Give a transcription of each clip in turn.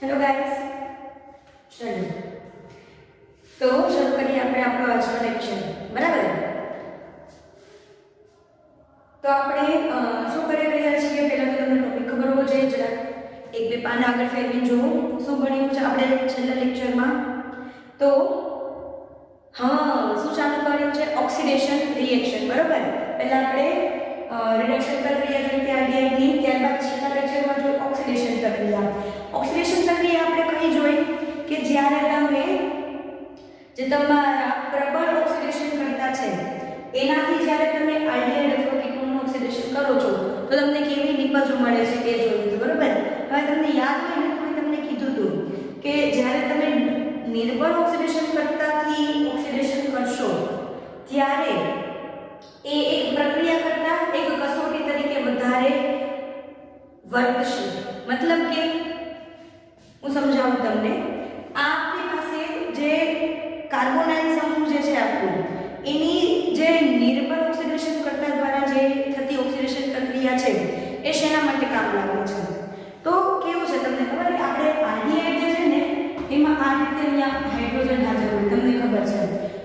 Hello guys, ચલો તો શરૂ કરીએ આપણે આપણો આજનો લેક્ચર. બરાબર? તો આપણે શું કરી રહ્યા છીએ પહેલા તો તમને ટોપિક ખબર હોવો જોઈએ. જરા એક બે પાન આગળ ફેરવીને જુઓ શું ભણ્યું છે આપણે છેલ્લા લેક્ચરમાં. તો શું ચાલુ કર્યું છે? Oxidation reaction. બરાબર? પહેલા આપણે રિડક્શન પ્રક્રિયા જોઈ આરડીઆઈની, ત્યારબાદ છેલ્લા લેક્ચરમાં જોઈ ઓક્સિડેશન પ્રક્રિયા. ઓક્સિડેશન પ્રક્રિયા આપણે કઈ જોઈ કે જ્યારે તમે જે તમારા પ્રબળ ઓક્સિડેશન કરતા છે એનાથી જ્યારે તમે આલ્ડીહાઇડ અથવા કીટોનનું ઓક્સિડેશન કરો છો તો તમને કેવી નિપજો મળે છે એ જોયું હતું. બરાબર? હવે તમને યાદ હોય ને તો તમને કીધું હતું કે જ્યારે તમે નિર્બળ ઓક્સિડેશન કરતાથી ઓક્સિડેશન કરશો ત્યારે એ એક પ્રક્રિયા કરતા એક કસોટી તરીકે વધારે વર્તશે. મતલબ કે હું સમજાવું તમને. આપની પાસે જે કાર્બોનાઇલ સમૂહ જે છે આપણું એની જે નિર્બળ ઓક્સિડેશન કરતા દ્વારા જે થતી ઓક્સિડેશન પ્રક્રિયા છે એ શેના માટે કામ લાગે છે? તો કેવું છે તમને ખબર છે? આપણે આલ્ડીહાઇડ જે છે ને એમાં આ રીતે અહીંયા હાઇડ્રોજન હાજર હોય, તમને ખબર છે.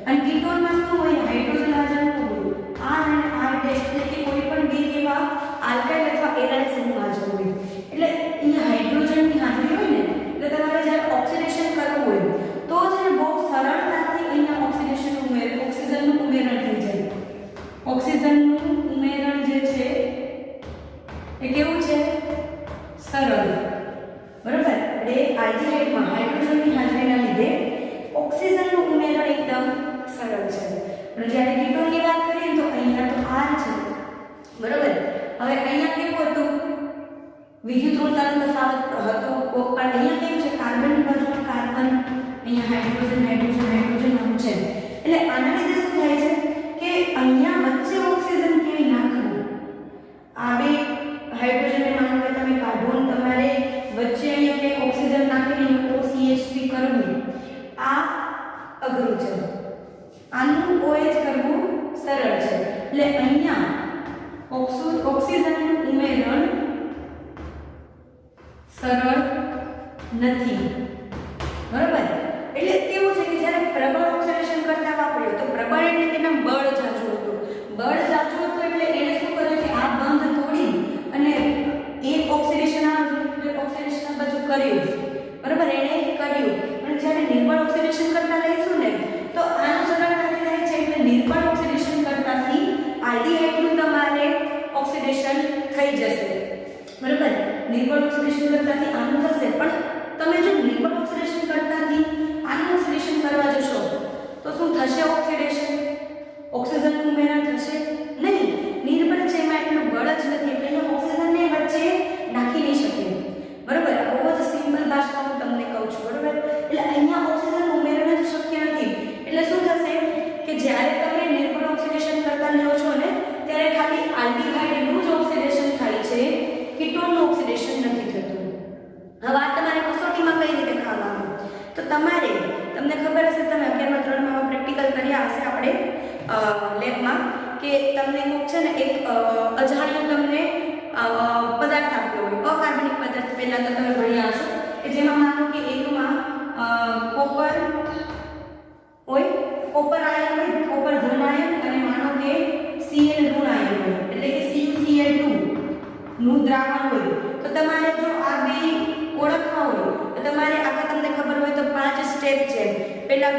અને કીટોનમાં શું હોય? હાઇડ્રોજન હાજર ન હોય. R અને R ડેશ એટલે કે કોઈ પણ બે એવા આલ્કાઇલ અથવા એરાઇલ સમૂહ હાજર હોય. એટલે અહીંયા હાઇડ્રોજનની હાજરી હોય ને એટલે તમારે જ્યારે ઓક્સિડેશન કરવું હોય તો જ બહુ સરળતાથી અહીંયા ઓક્સિડેશનનું ઓક્સિજનનું ઉમેરણ થઈ જાય. ઓક્સિજનનું ઉમેરણ જે છે એ કેવું છે? સરળ. બરાબર? એટલે આલ્ડીહાઇડમાં હાઇડ્રોજનની હાજરીના લીધે ઓક્સિજનનું ઉમેરણ એકદમ સરળ છે. અને જ્યારે કીટોનની વાત કરીએ તો અહીંયા તો R છે. બરાબર? હવે અહીંયા કેવું હતું? વિદ્યુત ઋણતાનો તફાવત હતો, પણ અહીંયા કેવું છે? કાર્બનની બાજુમાં કાર્બન, અહીંયા હાઇડ્રોજન હાઇડ્રોજન હાઇડ્રોજન આવું છે. એટલે આના લીધે શું થાય છે કે અહીંયા વચ્ચે ઓક્સિજન કેવી નાખવું? આ બે હાઇડ્રોજનને માનો કે તમે કાઢો ને તમારે વચ્ચે અહીંયા કે ઓક્સિજન નાખીને OCH3 કરવું, આ અઘરું છે. આનું OH કરવું સરળ છે. એટલે અહીંયા ઓક્સિજનનું ઉમેરણ સરળ નથી. બરાબર? એટલે કેવું છે કે જ્યારે પ્રબળ ઓક્સિડેશન કરતા વાપર્યો તો પ્રબળ એટલે તેના બળ જાજુ હતું. બળ જાજુ હતું એટલે એને શું કર્યું કે આ બંધ તોડી અને એક ઓક્સિડેશન ઓક્સિડેશન બાજુ કર્યું. બરાબર? એને કર્યું. અને જ્યારે નિર્બળ ઓક્સિડેશન કરતા લઈશું ને તો આનું સરળતાથી થાય છે. એટલે નિર્બળ ઓક્સિડેશન કરતાથી આલ્ડીહાઇડનું તમારે ઓક્સિડેશન થઈ જશે. બરાબર? નિર્બળ ઓક્સિડેશન કરતાથી આનું થશે, પણ તમે જો નિર્બળ ઓક્સિડેશન કરતાથી આનું ઓક્સિડેશન કરવા જશો તો શું થશે? ઓક્સિજનનું ઉમેરણ થશે નહીં. નિર્બળ છે એમાં એટલું બળ જ નથી એટલે એને ઓક્સિજનને વચ્ચે નાખી નહીં શકે. બરાબર? આ બહુ જ સિમ્પલ ભાષામાં હું તમને કહું છું. બરાબર? એટલે અહીંયા ઓક્સિજનનું ઉમેરણ જ શક્ય નથી. એટલે શું થશે કે જ્યારે તમે નિર્બળ ઓક્સિડેશન કરતા લ્યો છો ને ત્યારે ખાલી આલ્ડીહાઇડનું જ ઓક્સિડેશન થાય છે, કીટોનનું ઓક્સિડેશન નથી થતું. હવે આ તમારે કસોટીમાં કઈ રીતે કામ આવે? તો તમારે તમને ખબર હશે, તમે 11મા 3માં પ્રેક્ટિકલ કર્યા હશે આપણે લેબમાં, કે તમને કોક છે ને એક અજાણ્યો તમને પદાર્થ આપ્યો હોય, અકાર્બનિક પદાર્થ. પહેલા તો તમે ભણ્યા હશો કે જેમાં માનો કે એકમાં કોપર હોય, કોપર આયન હોય, કોપર ધન આયન, અને માનો કે Cl ઋણ આયન હોય એટલે કે CuCl2 નું દ્રાવણ હોય. તો તમારે જો આ બે ઓળખવા હોય તો તમારે આગળ તમને ખબર હોય તો 5 સ્ટેપ છે. પહેલા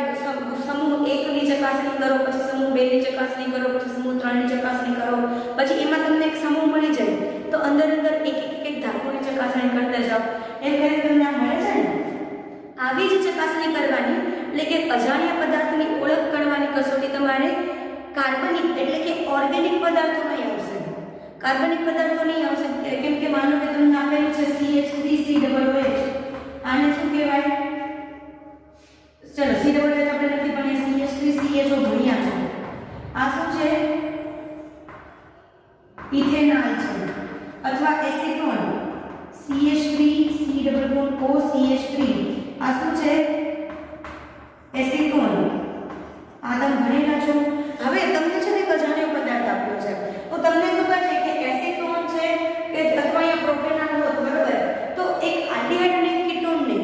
સમૂહ 1 ની ચકાસણી કરો, પછી સમૂહ 2 ની ચકાસણી કરો, પછી સમૂહ 3 ની ચકાસણી કરો, પછી એમાં તમને એક સમૂહ મળી જાય તો અંદર એક ધાતુની ચકાસણી કરતા જાઓ. એમ કરીને તમને આ મળે છે ને. આવી જ ચકાસણી કરવાની એટલે કે અજાણ્યા પદાર્થની ઓળખ કરવાની કસોટી તમારે કાર્બનિક એટલે કે ઓર્ગેનિક પદાર્થોમાં આવશે. કાર્બનિક પદાર્થો નહીં આવશે. કેમ કે માનો કે તમને આપેલું છે CH3COOH, આને શું કહેવાય? ચલો COOH આપણે નથી ભણ્યા, CH3CHO ભણ્યા છે. આ શું છે? ઇથેનોલ છે અથવા એસીટોન, CH3COOH3. આ શું છે? એસીટોન. આ તમે ભણેલા છો. હવે તમને છે ને એક અજાણ્યો પદાર્થ આપ્યો છે તો તમને ખબર છે કે એસીટોન છે કે અથવા અહીંયા પ્રોપેનોલ હતો. બરાબર? તો એક આલ્ડીહાઇડ અને કીટોનને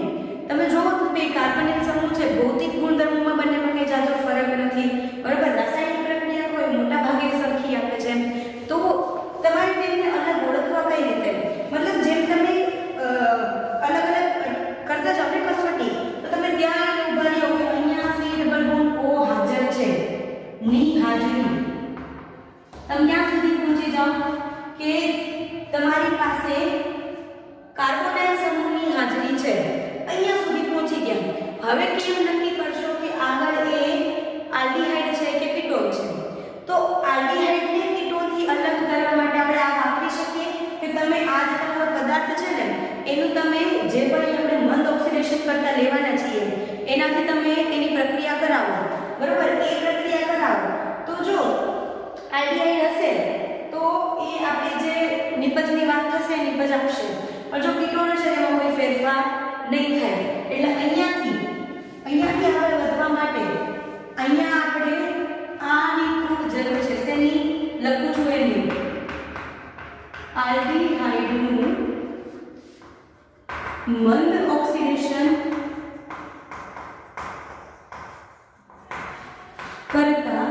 આલ્ડીહાઇડ હશે તો એ આપણી જે નિપજની વાત થશે નિપજ આપશે, પણ જો કીટોન હશે તેમાં કોઈ ફેરફાર નહીં થાય. એટલે અહીંયાથી આગળ વધવા માટે અહીંયા આપણે આની ખૂબ જરૂર છે. શેની લખું છું એની આલ્ડીહાઇડનું મંદ ઓક્સિડેશન કરતા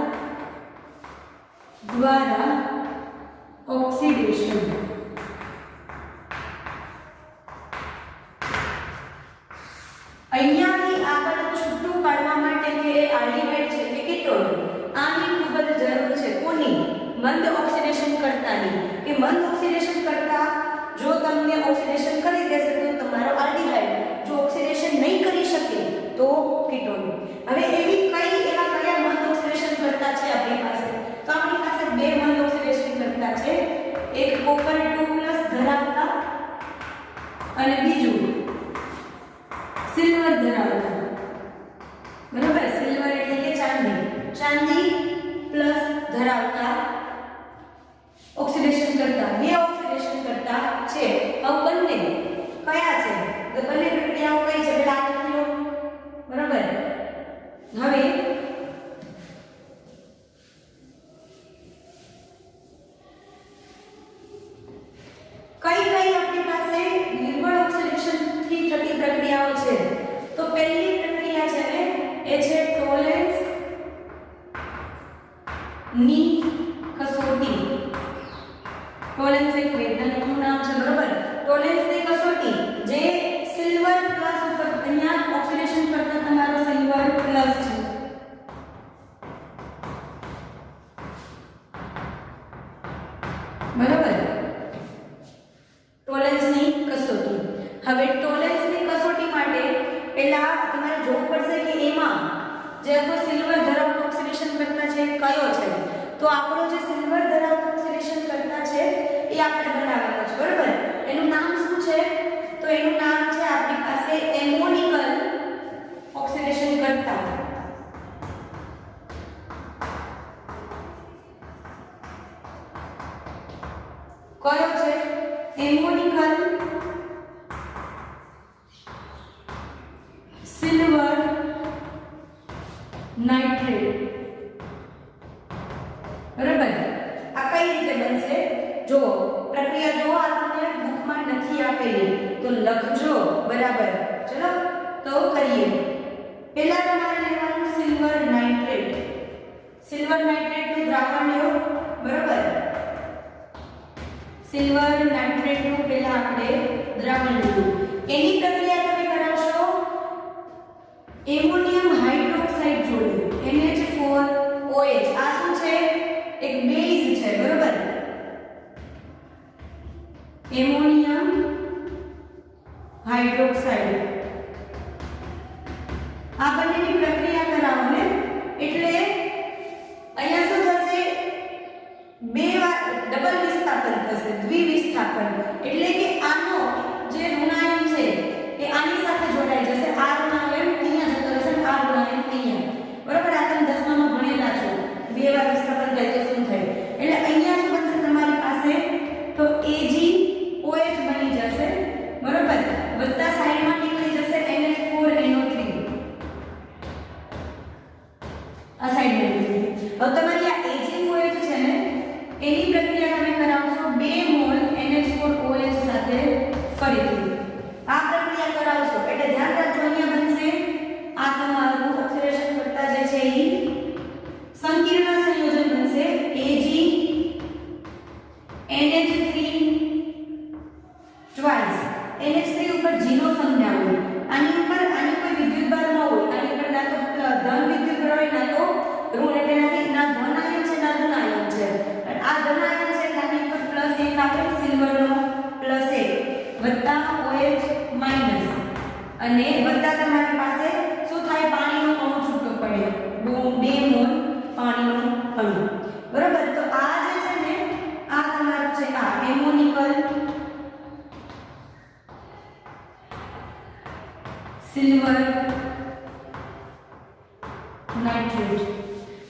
દ્વારા ઓક્સિડેશન અહીંયાથી આગળ છૂટું પાડવા માટે કે આલ્ડીહાઇડ છે કે કીટોન આની ખૂબ જ જરૂર છે. કોની? મંદ ઓક્સિડેશન કરતાની. કે મંદ ઓક્સિડેશન કરતા જો તમને ઓક્સિડેશન કરી દેશે તો તમારો આલ્ડીહાઇડ, જો ઓક્સિડેશન નહીં કરી શકે તો કીટોન. હવે એવી કઈ એવા કયા મંદ ઓક્સિડેશન કરતા છે આપણી પાસે? તો આપણી પાસે બે મંદ ઓક્સિડેશન કરતા છે. એક કોપર 2+ ધરાવતા અને બીજું સિલ્વર ધરાવતા. બરાબર, સિલ્વર એટલે કે ચાંદી પ્લસ ધરાવતા ઓક્સિડેશન કરતા બે ઓક્સિડેશન કરતા છે. હવે બંને કયા છે? તો બંને પ્રક્રિયાઓ કઈ છે? પેલા આ લખી લો. બરાબર, હવે કઈ આપણી પાસે નિર્બળ ઓક્સિડેશન થી થતી પ્રક્રિયાઓ છે? તો પહેલી પ્રક્રિયા છે ને એ છે ટોલેન્સ ની કસોટી. ટોલેન્સ એક વૈજ્ઞાનિકનું નામ છે. બરોબર, ટોલેન્સ ની કસોટી જે સિલ્વર પ્લસ ઉપર અહીંયા ઓક્સિડેશન કરતા તમારો સિલ્વર પ્લસ છે. બરોબર, ટોલેન્સની કસોટી. હવે ટોલેન્સની કસોટી માટે પહેલા તમારે જોવું પડશે કે એમાં જે આપણો સિલ્વર ધરાવતો ઓક્સિડેશન કરતા છે કયો છે. તો આપણો જે સિલ્વર ધરાવતો ઓક્સિડેશન કરતા છે એ આપણે બનાવવાનો છે. બરોબર, એનું નામ શું છે? તો એનું નામ છે આપણી પાસે એમોનિકલ ઓક્સિડેશન કરતા. કયો છે? Ammoniacal silver nitrate. બરાબર, આ કઈ રીતે બનશે? જો પ્રક્રિયા જો આ તમને બુકમાં નથી આપેલી તો લખજો. બરાબર, ચલો તો કરીએ. પહેલા તમારે લેવાનું સિલ્વર નાઇટ્રેટ. સિલ્વર નાઇટ્રેટનું દ્રાવણ લો. બરાબર, સિલ્વર નાઇટ્રેટનું પહેલા આપણે દ્રાવણ લીધું. એની પ્રક્રિયા તમે કરાવશો એમોનિયમ હાઇડ્રોક્સાઇડ જોડે NH4OH. આ શું છે? એક બેઝ છે. બરોબર, એમોનિયમ હાઇડ્રોક્સાઇડ. આ બંનેની પ્રક્રિયા કરાવો ને એટલે અહીંયા શું થશે? બે વાર ડબલ વિસ્થાપન થશે, દ્વિવિસ્થાપન. એટલે કે આનો જે ઋણાયન છે એ આની સાથે જોડાઈ જશે. આ ઋણાયન અહીંયા જતો રહેશે, આ ઋણાયન અહીંયા. બરોબર, આ તમે 10મા માં ભણેલા છો. બે વાર વિસ્થાપન થાય તો શું થાય? એટલે અહીંયા શું બનશે તમારી પાસે? તો AgOH બની જશે. બરોબર, વત્તા સાઈડમાં નીકળી જશે NH4NO3. આ સાઈડમાં નીકળી. હવે તમારી આ AgOH છે ને એની પ્રક્રિયા તમે કરાવશો 2 મોલ NH4OH સાથે ફરીથી. આ પ્રક્રિયા કરાવશો એટલે ધ્યાન રાખજો અહીંયા બનશે આ તમારું ઓક્સિડેશન કરતા જે છે એ સંકીર્ણ સંયોજન બનશે AgNH3 ટ્વાઇસ. NH3 ઉપર 0 સંજ્ઞા હોય. આની ઉપર આની કોઈ વિદ્યુતભાર ન હોય. આની ઉપર ના તો ધન વિદ્યુતભાર હોય ના તો ઋણ. એટલે ના ધન આયન છે ના ઋણ આયન છે. આ ધન આયન છે એટલે આની ઉપર +1 આપણે સિલ્વરનો +1 વત્તા OH માઈનસ અને વત્તા તમારી પાસે શું થાય? પાણીનો અણુ છૂટો પડે. 2 મોલ પાણીનો અણુ. બરોબર, તો આ જે છે ને આ તમારું છે આ એમોનિકલ સિલ્વર નાઇટ્રેટ.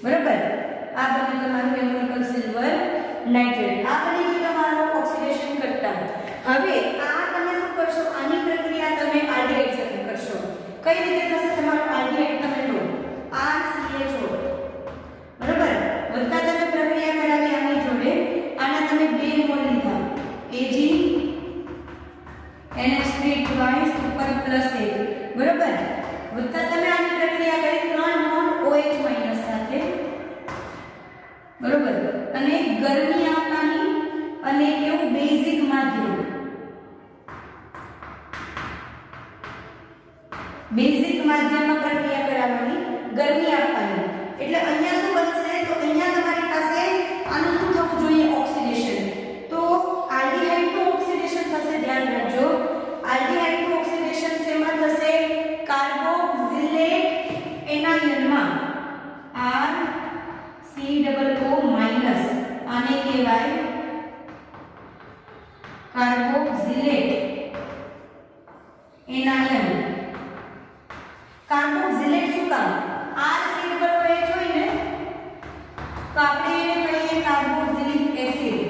બરાબર, આ બન્યું તમારું એમોનિકલ સિલ્વર નાઇટ્રેટ. આ બની ગયું તમારું ઓક્સિડેશન કરતા. હવે આ તમે શું કરશો, આની પ્રક્રિયા તમે આલ્ડિહાઇડ સાથે કરશો. કઈ રીતે થશે તમારું આલ્ડિહાઇડ તમે લો RCHO બરોબર, વત્તા તમે પ્રક્રિયા કરાવી આની જોડે, આના તમે 2 મોલ લીધા Ag NH3 ટ્વાઇસ ઉપર પ્લસ 1 બરોબર, વત્તા તમે આની પ્રક્રિયા કરી 3 મોલ OH માઈનસ સાથે બરોબર, અને ગરમી આપવાની અને કેવું બેઝિક માધ્યમ, બેઝિક માધ્યમમાં પ્રક્રિયા કરાવવાની, ગરમી આપવાની. એટલે અહીંયા શું બનશે, તો અહીંયા તમારી પાસે આનું શું થવું જોઈએ, ઓક્સિડેશન. તો આલ્ડિહાઇડ નું ઓક્સિડેશન થશે, ધ્યાન રાખજો. આલ્ડિહાઇડ નું ઓક્સિડેશન શેમાં થશે, કાર્બોક્સિલેટ એનાયનમાં RCOO માઈનસ, આને કહેવાય કાર્બોક્સિલેટ એનાયન. કાર્બોક્સિલેટ શું કામ, RCOH હોય ને તો આપણે એને કહીએ કાર્બોક્સિલિક એસિડ,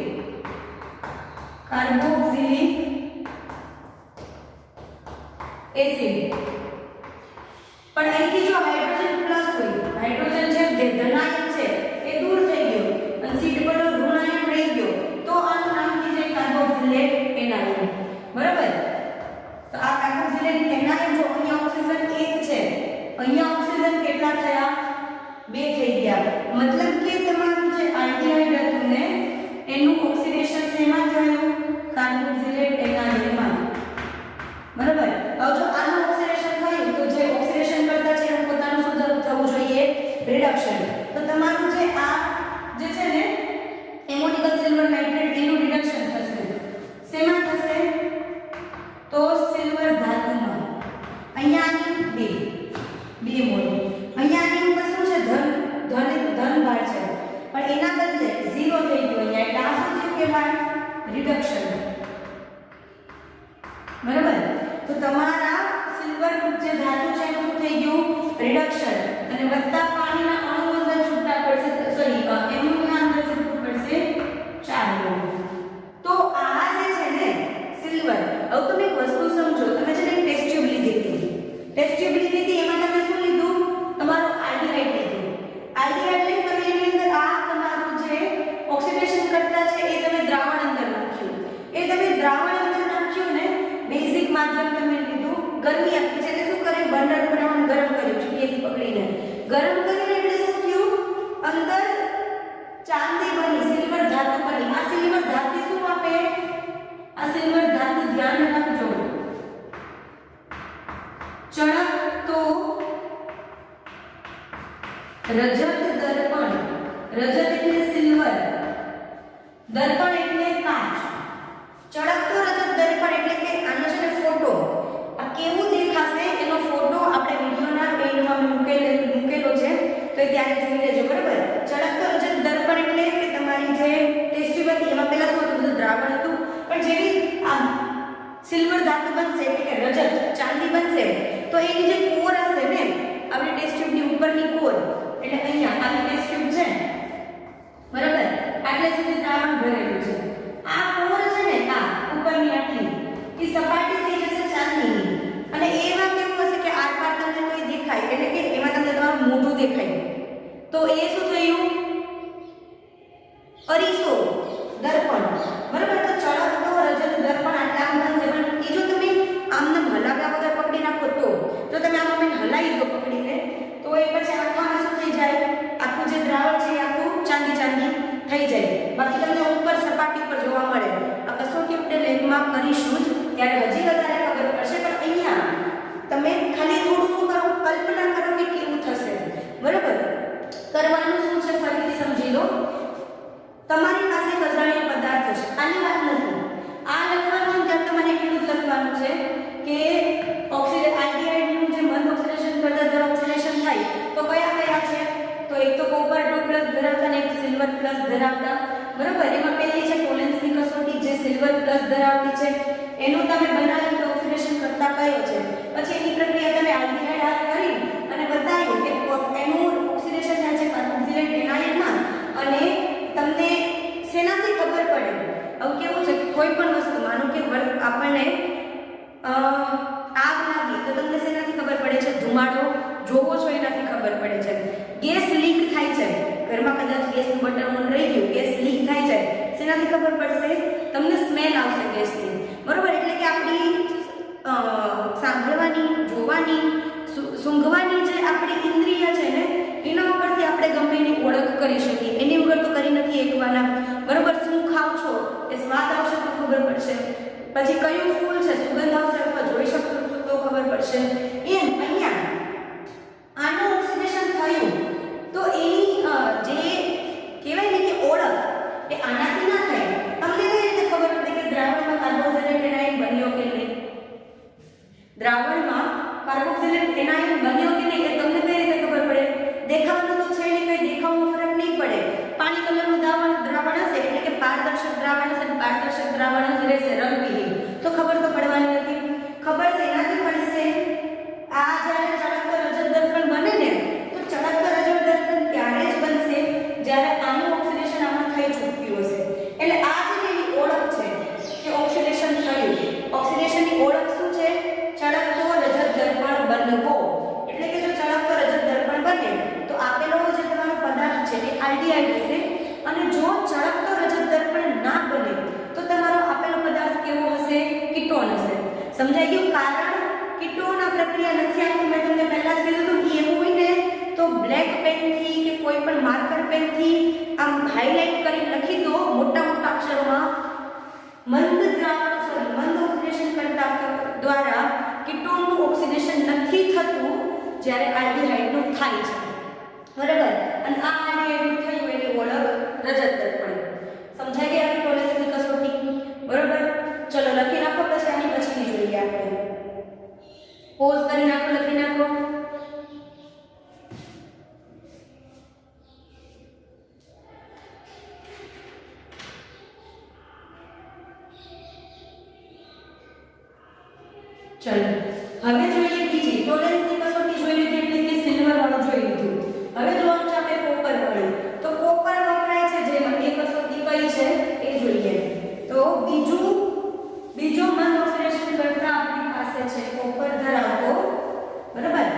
કાર્બોક્સિલિક એસિડ. પણ અહીંથી જો હાઇડ્રોજન પ્લસ હોય, હાઇડ્રોજન છે જે ધનાયન છે એ દૂર થઈ ગયો અને C ડબલ ઋણાયન રહી ગયો, તો આનું નામ થઈ જાય કાર્બોક્સિલેટ એનાયન બરાબર. તો આ કાર્બોક્સિલેટ એનાયન જો અહીંયા ઓક્સિજન 1 છે, અહીંયા ઓક્સિજન કેટલા થયા, 2 થઈ ગયા. મતલબ કે તમારું જે આલ્ડિહાઇડ હતું ને એનું ઓક્સિડેશન શેમાં થયું, કાર્બોક્સિલેટ એનાયનમાં બરાબર. હવે જો આનું ઓક્સિડેશન થયું તો જે ઓક્સિડેશન કરતા છે એનું પોતાનું શું થવું જોઈએ, રિડક્શન. તો તમારું જે આ જે છે ને એમોનિકલ સિલ્વર નાઇટ્રેટ એનું રિડક્શન થશે, શેમાં થશે, તો સિલ્વર ધાતુમાં. અહીંયા આની 2 મોલ, અહીંયા આની ઉપર શું છે, ધન ભાર છે, પણ એના બદલે 0 થઈ ગયો અહીંયા, એટલે આ શું થયું કહેવાય, રિડક્શન બરાબર. તો તમારા સિલ્વર જે ધાતુ છે એનું શું થઈ ગયું, રિડક્શન, અને વત્તા પાણીના અણુ અંદર છૂટા પડશે, સોરી એમોનિયા અંદર છૂટું પડશે 4 મોલ. તો આ જે છે ને સિલ્વર, હવે તમે એક વસ્તુ સમજો, તમે છે ને ટેસ્ટ ટ્યુબ લીધી હતી, ટેસ્ટ ટ્યુબ લીધી હતી, એમાં તમે શું લીધું, તમારું આલ્ડિહાઇડ લીધું. આલ્ડિહાઇડ લઈને તમે એની અંદર આ તમારું જે ઓક્સિડેશન કરતા છે એ તમે દ્રાવણ અંદર નાખ્યું, એ તમે દ્રાવણ અંદર નાખ્યું ને, બેઝિક માધ્યમ તમે લીધું, ગરમી આપી છે, એટલે શું કર્યું, બર્નર ઉપર આમ ગરમ કર્યું ચૂંટીએથી પકડીને, ગરમ કર્યું એટલે શું થયું, અંદર ચાંદી બની, સિલ્વર ધાતુ બની. આ સિલ્વર ધાતુ શું આપે, આ સિલ્વર ધાતુ ધ્યાન રાખજો, ચળકતો રજત દર્પણ, રજત એટલે સિલ્વર, દર્પણ એટલે કાચ, ચળકતો રજત દર્પણ એટલે કે આનો છે ને ફોટો, આ કેવું દેખાશે એનો ફોટો આપણે વિડિયોના એન્ડમાં મૂકેલો છે, તો ત્યારે જોઈ લેજો બરાબર. ચળકતો રજત દર્પણ એટલે કે તમારી જે ટેસ્ટ ટ્યુબ હતી એમાં પહેલા શું હતું, બધું દ્રાવણ હતું, પણ જેવી આ સિલ્વર ધાતુ બનશે એટલે કે રજત ચાંદી બનશે, તો એની જે કોર હશે ને, આપણે ટેસ્ટ ટ્યુબની ઉપરની કોર, એટલે અહીંયા આ ટેસ્ટ ટ્યુબ છે બરાબર, આટલે સુધી દ્રાવણ ભરેલું છે, આ કોર છે ને આ ઉપરની આટલી એ સપાટી થઈ જશે ચાંદીની, અને એમાં કેવું હશે કે આરપાર તમને કોઈ દેખાય, એટલે કે એમાં તમને તમારું મોઢું દેખાય, તો એ શું થયું, અરીસો દર્પણ બરાબર. તો ચળકતો રજત દર્પણ આટલા બનશે, પણ એ જો તમે આમને હલાવ્યા વગર પકડી રાખો, તો જો તમે આમ અમે હલાવી દો પકડીને, તો એ પછી આખામાં શું થઈ જાય, આખું જે દ્રાવણ છે આખું ચાંદી ચાંદી થઈ જાય. બાકી તમને ઉપર સપાટી પર જોવા મળે. આ કસોટી આપણે લેબમાં કરીશું જ ત્યારે હજી વધારે ખબર પડશે, પણ અહીંયા તમે ખાલી થોડું શું કરો, કલ્પના કરો કે કેવું થશે બરાબર. કરવાનું શું છે ફરીથી સમજી લો, તમારી પાસે કચરાનો પદાર્થ છે, આની વાત નથી, આ લખવાનું ત્યારે તમારે એટલું જ લખવાનું છે કે આલ્ડિહાઇડનું જે બંધ ઓક્સિડેશન કરતા દર ઓક્સિડેશન થાય તો કયા કયા છે, તો એક તો કોપર 2+ ધરાવતા અને એક સિલ્વર પ્લસ ધરાવતા બરાબર. એમાં પહેલી છે કોલેન્સની કસોટી, જે સિલ્વર પ્લસ ધરાવતી છે, એનું તમે બનાવ્યું તો ઓક્સિડેશન કરતા કયો છે, પછી એની પ્રક્રિયા તમે આલ્ડિહાઇડ હાથ કરી અને બતાવ્યું કે એનું ઓક્સિડેશન થાય છે કાર્બોક્સિલેટ એનાયનમાં, જોવો છો એનાથી ખબર પડે છે. ગેસ લીક થાય છે, ઘરમાં કદાચ ગેસનું બટન ઓન રહી ગયું, ગેસ લીક થાય છે, શેનાથી ખબર પડશે? તમને સ્મેલ આવશે ગેસની, બરોબર? એટલે કે આપણી સાંભળવાની, જોવાની, સૂંઘવાની જે આપણી ઇન્દ્રિય છે ને, એના ઉપરથી આપણે ગમે એની ઓળખ કરી શકીએ. એની વગર તો કરી નથી એકવાના, બરોબર? શું ખાવ છો એ સ્વાદ આવશે તો ખબર પડશે, પછી કયું ફૂલ છે સુગંધ આવશે અથવા જોઈ શકશો તો ખબર પડશે. એમ અહીંયા આનું ઓક્સિડેશન થયું તો એની જે કહેવાય ને કે ઓળખ એ આનાથી ના થાય. તમને કઈ રીતે ખબર પડે કે દ્રાવણમાં કાર્બોક્સિલેટ એનાયન બન્યો કે નહીં? દ્રાવણમાં કાર્બોક્સિલેટ એનાયન બન્યો કે નહીં એ તમને કઈ રીતે ખબર પડે? દેખાવાનું તો છે ને, કઈ દેખાવમાં ફરક નહીં પડે. પાણી કલરનું દ્રાવણ હશે એટલે કે પારદર્શક દ્રાવણ હશે, પારદર્શક દ્રાવણ જ રહેશે, રંગવિહીન, તો ખબર તો પડવાની નથી. ખબર શેનાથી પડશે? આ જ્યારે ચળકતો રજત દર્પણ બને ને, તો ચળકતો રજત દર્પણ ત્યારે જ બનશે જ્યારે આનું ઓક્સિડેશન આમાં થઈ ચૂક્યું હશે. એટલે આ જે એની ઓળખ છે કે ઓક્સિડેશન થયું. ઓક્સિડેશનની ઓળખ શું છે? ચળકતો રજત દર્પણ બનવો. એટલે કે જો ચળકતો રજત દર્પણ બને તો આપેલો જે તમારો પદાર્થ છે એ આલ્ડીહાઇડ હશે, અને જો ચળકતો રજત દર્પણ ના બને તો તમારો આપેલો પદાર્થ કેવો હશે? કીટોન હશે. સમજાઈ ગયું? કારણ કીટોન આ પ્રક્રિયા નથી આવતી. મેં તમને પહેલા જ કીધું હતું કે એવું હોય ને તો બ્લેક પેનથી કે કોઈ પણ માર્કર પેનથી આમ હાઇલાઇટ કરી લખી દો મોટા મોટા અક્ષરોમાં, મંદ ઓક્સિડેશન કરતા દ્વારા કીટોનનું ઓક્સિડેશન નથી થતું જ્યારે આલ્ડીહાઇડનું થાય છે, બરાબર? અને આ આલ્ડીહાઇડનું થયું એની ઓળખ રજત દર્પણ. સમજાઈ ગયા કીટોનેસની કસોટી? બરાબર? ચલો લખી નાખો, પછી આની પછીની જોઈએ આપણે. પોઝ કરી નાખો, લખી નાખો. ચલો હવે જોઈએ બીજી ટોલરન્સની કસોટી જોઈ લીધી, એટલે કે સિલ્વર વાળું જોઈ લીધું. હવે જોવાનું છે આપણે કોપર વાળું. તો કોપર વપરાય છે જેમાં એ કસોટી કઈ છે એ જોઈએ. તો બીજો મંદ ઓક્સિડેશન કરતા આપણી પાસે છે કોપર ધરાવતો, બરાબર?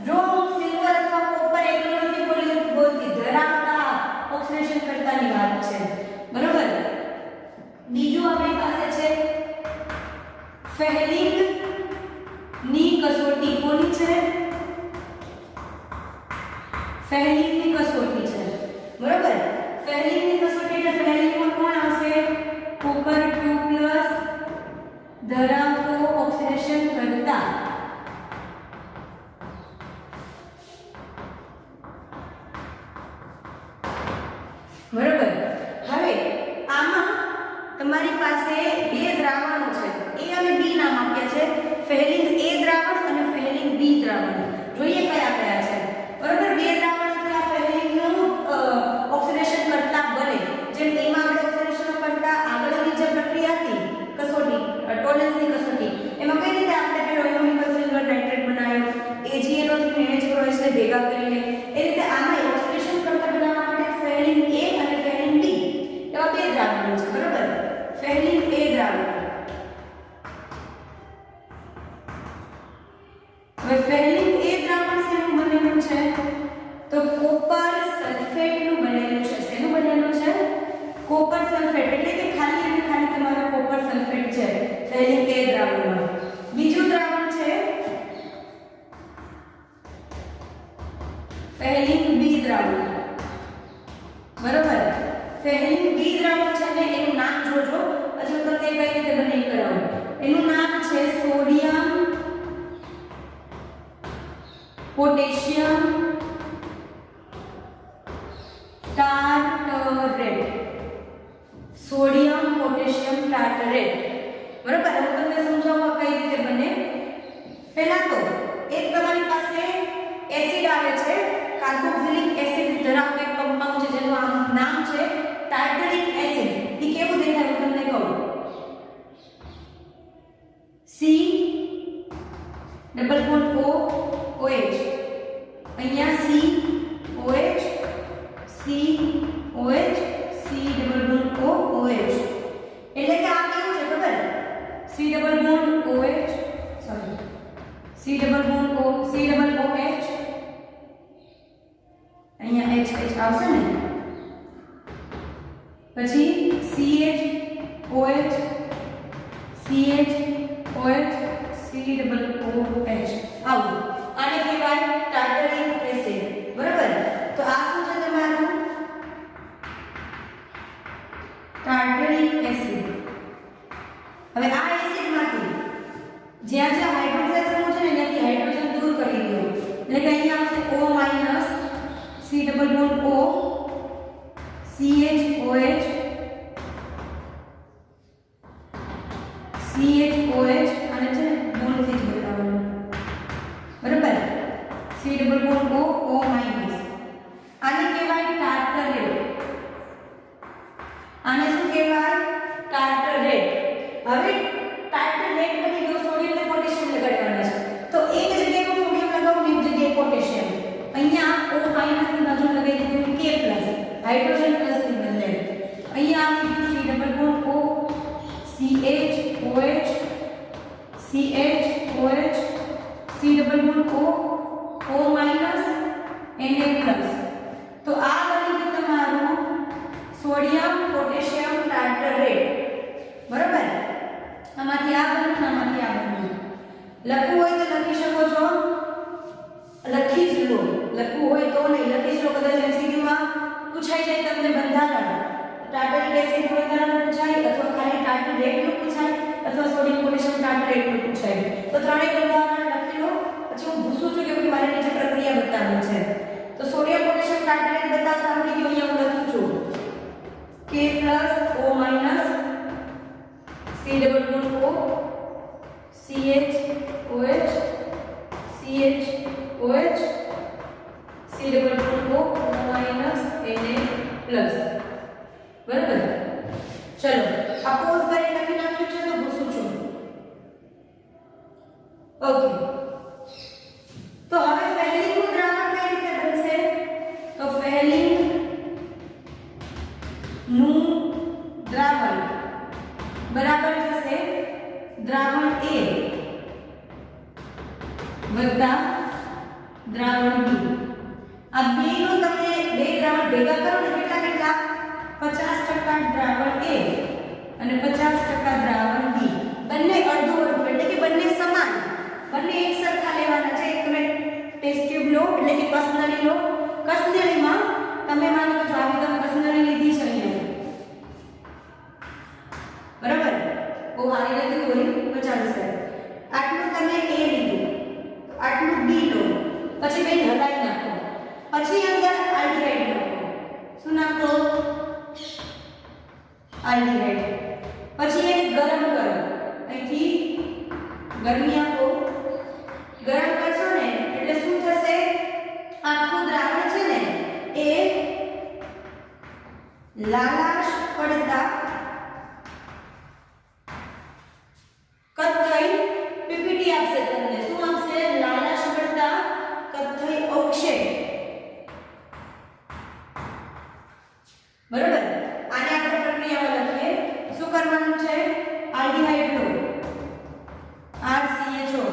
જો સિલ્વર અથવા કોપર એકલું નથી બોલતી, ધરાવતા ઓક્સિડેશન કરતાની વાત છે, બરાબર? બીજું આપણી પાસે છે ફેહલિંગ ની કસોટી. કોની છે? ફેહલિંગ ની કસોટી છે, બરાબર? ફેહલિંગ ની કસોટી એટલે ફેહલિંગમાં કોણ આવશે? કોપર 2+ ધરાવતો ઓક્સિડેશન કરતા બરાબર. હવે આમાં તમારી પાસે બે દ્રાવણો છે, A અને B નામ આપ્યા છે. ફેહલિંગ A દ્રાવણ અને ફેહલિંગ B દ્રાવણ. જોઈએ કયા કયા છે, બરાબર? બે દ્રાવણ છે આ ફેહલિંગનું ઓક્સિડેશન કરતા બને. જેમ એમાં આપણે ઓક્સિડેશન કરતા આગળની જે પ્રક્રિયા હતી કસોટી, ટોલરન્સની કસોટી, એમાં કઈ રીતે આપણે પેલો એલ્યુમિનિયમ સિલ્વર નાઇટ્રેટ બનાવ્યો, AgNO3 ને NH4OH ને ભેગા કરીને, એ રીતે આમાં ઓક્સિડેશન કરતા બનાવવા માટે ફેહલિંગ A અને ફેહલિંગ B એવા બે દ્રાવણો છે, બરાબર? ફેહલિંગ A દ્રાવણ. હવે ફેહલિંગ A દ્રાવણ શેનું બનેલું છે? તો કોપર સલ્ફેટનું બનેલું છે. શેનું બનેલું છે? Copper sulphate. એટલે કે ખાલી અને ખાલી તમારો કોપર સલ્ફેટ છે ફેહલિંગ A દ્રાવણમાં. બીજું દ્રાવણ છે ફેહલિંગ B દ્રાવણ, બરાબર? ફેહલિંગ B દ્રાવણ છે ને એનું નામ જોજો, હજુ તમને કઈ રીતે બને કરાવું. એનું નામ છે સોડિયમ પોટેશિયમ ટાર્ટરેટ. સોડિયમ પોટેશિયમ ટાર્ટરેટ, બરાબર? હું તમને સમજાવવા કઈ રીતે બને. પહેલા તો એક તમારી પાસે એસિડ આવે છે, કાર્બોક્સિલિક એસિડ ધરાવતો એક કમ્પાઉન્ડ છે જેનું નામ છે ટાર્ટરિક એસિડ. એ કેવું દેખાય હું તમને કહું. C ડબલ બોન્ડ OH, અહીંયા COH, COH, C double bond OH. એટલે કે આ કેવું છે ખબર? C double bond OH, sorry, C double bond O, C double OH પછી CH COH COOH આવું આને કહેવાય ટાર્ટરિક એસિડ બરાબર તો આ શું છે તમારું ટાર્ટરિક એસિડ હવે આ એસિડમાંથી જ્યાં જ્યાં હાઇડ્રોજન સમૂહ છે ને ત્યાંથી હાઇડ્રોજન દૂર કરી દો એટલે કે અહીંયા આવશે O C double bond O CHOH આને છે ને બોન્ડથી જ બતાવવાનું બરાબર C ડબલ બોન્ડ O આને કહેવાય ટાર્ટરેટ આને શું કહેવાય ટાર્ટરેટ હવે ટાર્ટરેટ બની ગયો સોડિયમ ને પોટેશિયમ લગાડવાના છે તો એક જગ્યાએ સોડિયમ લગાવો ને એક જગ્યાએ પોટેશિયમ અહીંયા O ની બાજુ લગાવી દીધું K પ્લસ હાઇડ્રોજન પ્લસ ની બદલે અહીંયા આવી ગયું C double bond O CHOH C double bond O minus Na plus તો આ બની ગયું તમારું સોડિયમ પોટેશિયમ ટાર્ટરેટ બરાબર આમાંથી આ બન્યું આમાંથી આ બન્યું લખવું હોય તો લખી શકો છો લખી જ લો લખવું હોય તો નહીં લખી જ લો કદાચ MCQ માં પૂછાઈ જાય તમને બંધારણ ટાર્ટરિક એસિડ નું બંધારણ પૂછાય અથવા ખાલી ટાર્ટરેટ નું પૂછાય અથવા સોડિયમ પોટેશિયમ ટાર્ટરેટ નું પૂછાય તો ત્રણેય બંધારણ લખી લો પછી હું ભૂસું છું કે મારે નીચે પ્રક્રિયા બતાવવી છે તો સોડિયમ પોટેશિયમ ટાર્ટરેટ બતાવતા આવડી ગયું અહીંયા હું લખું છું K plus O minus C double bond O CHOH C double bond O minus Na plus બરાબર ચલો આ પોઝ કરી લખી નાખ્યું છે તો ભૂસું છું ઓકે તો હવે ફેલિંગ નું દ્રાવણ કઈ રીતે બનશે તો ફેલિંગ નું દ્રાવણ બરાબર થશે દ્રાવણ A વત્તા દ્રાવણ B આ બે નો તમે બે દ્રાવણ ભેગા કરો ને કેટલા 50% દ્રાવણ A અને 50% દ્રાવણ B બંને અડધું અડધું એટલે કે બંને સમાન બંને એક સરખા લેવાના છે તમે ટેસ્ટ ટ્યુબ લો એટલે કે કસનળી લો કસનળીમાં તમે માનો કે આવી તમે કસનળી લીધી છે અહીંયા બરાબર બહુ સારી રીતે દોરી બચાવશે આટલું તમે A લીધું આટલું B લો પછી બે હલાવી નાખો પછી અંદર આલ્ડિહાઇડ નાખો શું નાખો આલ્ડિહાઇડ પછી એને ગરમ કરો અહીંથી ગરમી આપો ગરમ કરશો ને એટલે શું થશે આખું દ્રાવણ છે ને એ લાલાશ પડતા કથ્થઈ પીપીટી આપશે તમને શું આપશે લાલાશ પડતા કથ્થઈ અવક્ષેપ બરાબર આને આપણે પ્રક્રિયામાં લખીએ શું કરવાનું છે આલ્ડિહાઇડ લો RCHO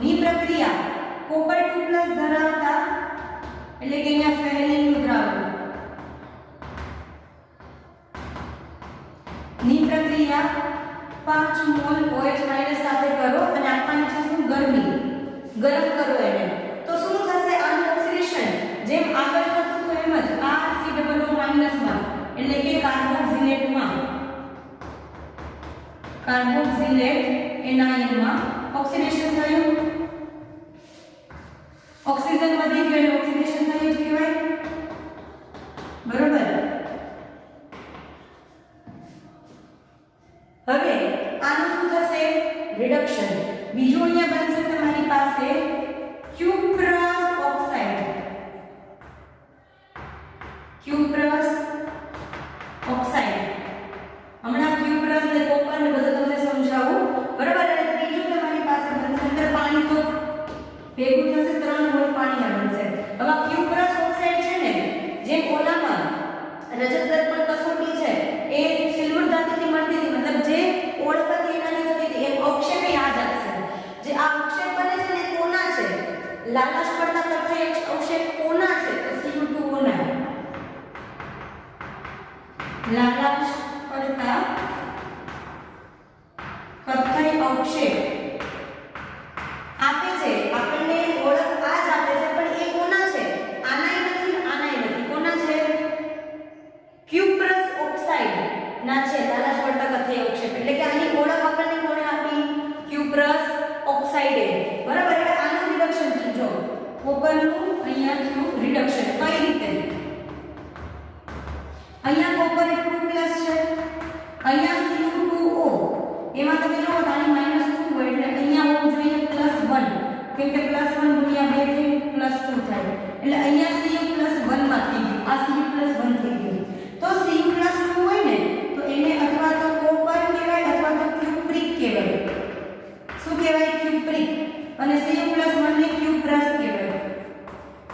ની પ્રક્રિયા કોપર 2+ ધરાવતા એટલે કે અહીંયા ફેલિન નું દ્રાવણ ની પ્રક્રિયા 5 મોલ OH- સાથે કરો અને આપવાની છે શું ગરમી ગરમ કરો એને તો શું થશે આનું ઓક્સિડેશન જેમ આગળ થતું હતું એમ જ RCOO- માં એટલે કે કાર્બોક્સિલેટ એનાયનમાં ઓક્સિડેશન થયું ઓક્સિજન વધી ગયો અને ઓક્સિડેશન થયું જ કહેવાય બરોબર હવે આનું શું થશે રિડક્શન બીજું અહીંયા બનશે તમારી પાસે ક્યુપ્રસ ઓક્સાઇડ હમણાં ક્યુપ્રસ ને કોપર ને બધું તમને સમજાવું બરાબર અને ત્રીજું તમારી પાસે બનશે અંદર પાણી તો ભેગું થશે 3 મોલ પાણી બનશે હવે ક્યુપ્રસ ઓક્સાઇડ છે ને જે ઓલામાં રજત દર્પણ કસોટી છે એ સિલ્વર ધાતુથી મળતી હતી મતલબ જે ઓળખ હતી એનાથી થતી હતી એ અવક્ષેપે યાદ આપશે જે આ અવક્ષેપ બને છે ને કોના છે લાલાશ પડતા કથ્થઈ અવક્ષેપ કોના છે તો Cu2O ના લાલાશ કોપરનું અહીંયા થયું રિડક્શન. કઈ રીતે? અહીંયા કોપર એટલું પ્લસ છે, અહીંયા Cu2O એમાં તમે જો આની -2 હોય એટલે અહીંયા હોવું જોઈએ +1, કેમ કે +1 ગુણ્યા 2 થી +2 થાય એટલે અહીંયા Cu+1 માં થઈ ગયું, આ Cu+1 થઈ ગયું. તો Cu+2 હોય ને તો એને અથવા તો કોપર કહેવાય અથવા તો ક્યુપ્રિક કહેવાય. શું કહેવાય? ક્યુપ્રિક. અને Cu+1 ને ક્યુપ્રસ કહેવાય.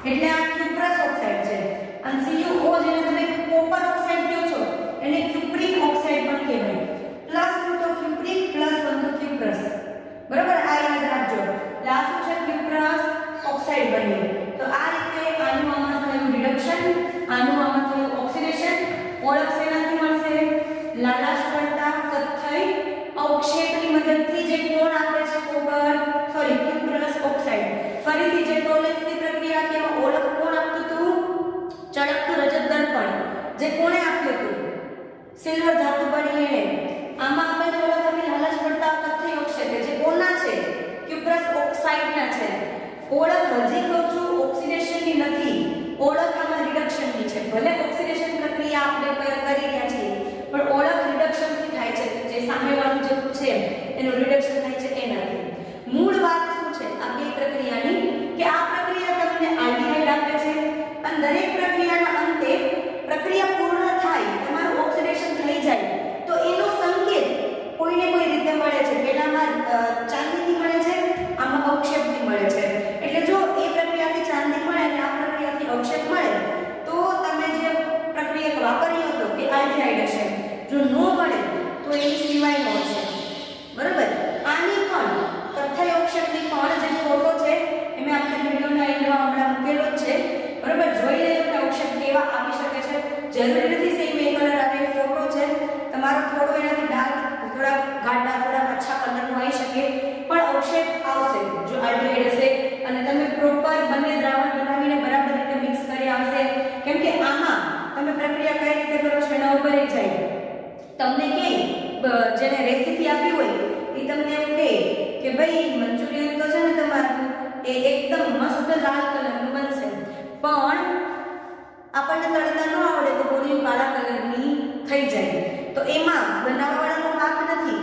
એટલે આ ક્યુપ્રસ ઓક્સાઇડ છે. અને CuO જેને તમે કોપર ઓક્સાઇડ કહો છો એને ક્યુપ્રિક ઓક્સાઇડ પણ કહેવાય. +2 તો ક્યુપ્રિક, +1 તો ક્યુપ્રસ. બરોબર? આ યાદ રાખજો. લાસ્ટ છે ક્યુપ્રસ ઓક્સાઇડ બન્યું. તો આ રીતે આનું આમાં થયું રિડક્શન, આનું આમાં થયું ઓક્સિડેશન. ઓળખ શેનાથી મળશે? લાલાશ પડતા કથ્થઈ અવક્ષેપની મદદથી જે કોણ આપે છે કોપર, સોરી ક્યુપ્રસ ઓક્સાઇડ. ફરીથી જે ટોલેન્સની પ્રક્રિયા કે ઓળખ કોણ આપતું હતું? ચળકતું રજત દર્પણ. જે કોણે આપ્યું હતું? સિલ્વર ધાતુ બની એને. આમાં આપણે ઓળખ આપી લાલાશ પડતા કથ્થઈ અવક્ષેપ જે કોના છે? ક્યુપ્રસ ઓક્સાઇડના છે. ઓળખ હજી કહું છું ઓક્સિડેશનની નથી, ઓળખ આમાં રિડક્શનની છે. ભલે ઓક્સિડેશન પ્રક્રિયા આપણે કરી રહ્યા છીએ પણ ઓળખ રિડક્શનથી થાય છે. જે સામેવાળું જે છે એનું રિડક્શન થાય છે એનાથી. મૂળ વાત શું છે આ બે પ્રક્રિયાની? કે આ પ્રક્રિયા તમને આલ્ડીહાઇડ આપે છે અને દરેક પ્રક્રિયાના અંતે પ્રક્રિયા પૂર્ણ થાય, તમારું ઓક્સિડેશન થઈ જાય તો એનો સંકેત કોઈને કોઈ રીતે મળે છે. પહેલામાં ચાંદીથી મળે છે, આમાં અવક્ષેપથી મળે છે. એટલે જો એ પ્રક્રિયાથી ચાંદી મળે અને આ પ્રક્રિયાથી અવક્ષેપ મળે તો તમે જે પ્રક્રિયા વાપરી હતો કે આલ્ડીહાઇડ હશે. જો ન મળે તો એની સિવાયનો હશે. બરોબર? આની પણ કથ્થઈ અવક્ષેપની પણ જે ફોટો છે એ મેં આપણે વિડિયોના એન્ડમાં હમણાં મૂકેલો જ છે. બરોબર? જોઈ લેજો કે અવક્ષેપ કેવા આવી શકે છે. જરૂરી નથી સેમ એ કલર આવે ફોટો છે, તમારો થોડો એનાથી ડાર્ક, થોડા ઘાટા, થોડા આછા કલરનો આવી શકે પણ અવક્ષેપ આવશે જો આલ્ડીહાઇડ હશે અને તમે પ્રોપર બંને દ્રાવણ બનાવીને બરાબર રીતે મિક્સ કરી આવશે. કેમ કે આમાં તમે પ્રક્રિયા કઈ રીતે કરો છો એના ઉપર એક જાય. તમને કે જેને રેસીપી આપી હોય એ તમને એવું કહે કે ભાઈ મંચુરિયન તો છે ને તમારું એ એકદમ મસ્ત લાલ કલરનું બનશે પણ આપણને તળતા ન આવડે તો ગોળીઓ કાળા કલરની થઈ જાય. તો એમાં બનાવવાવાળાનો વાંક નથી,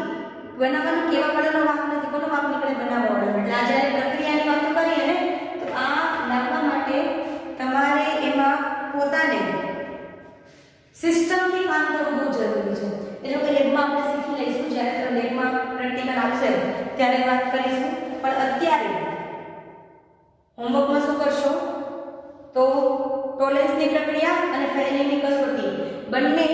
બનાવવાનું કેવા વાળાનો વાંક નથી. કોનો વાંક નીકળે? બનાવવાવાળાનો. એટલે આ જ્યારે પ્રક્રિયાની વાતો કરીએ ને તો આ લાવવા માટે તમારે એમાં પોતાને સિસ્ટમથી કામ કરવું બહુ જરૂરી છે. એ જો કે લેબમાં આપણે શીખી લઈશું, જ્યારે લેબમાં પ્રેક્ટિકલ આવશે ત્યારે વાત કરીશું. પણ અત્યારે હોમવર્કમાં શું કરશો? તો ટોલેન્સની પ્રક્રિયા અને ફેરલિંગની કસોટી બંને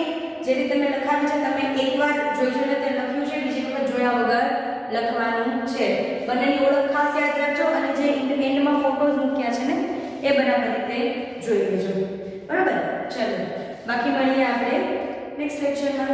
જે રીતે મેં લખાવ્યું છે તમે એકવાર જોઈ જોઈને તે લખ્યું છે, બીજી વખત જોયા વગર લખવાનું છે. બંનેની ઓળખ ખાસ યાદ રાખજો અને જે એન્ડમાં ફોટોઝ મૂક્યા છે ને એ બરાબર રીતે જોઈ લેજો. બરાબર? ચલો બાકી મળીએ આપણે નેક્સ્ટ લેક્ચરમાં.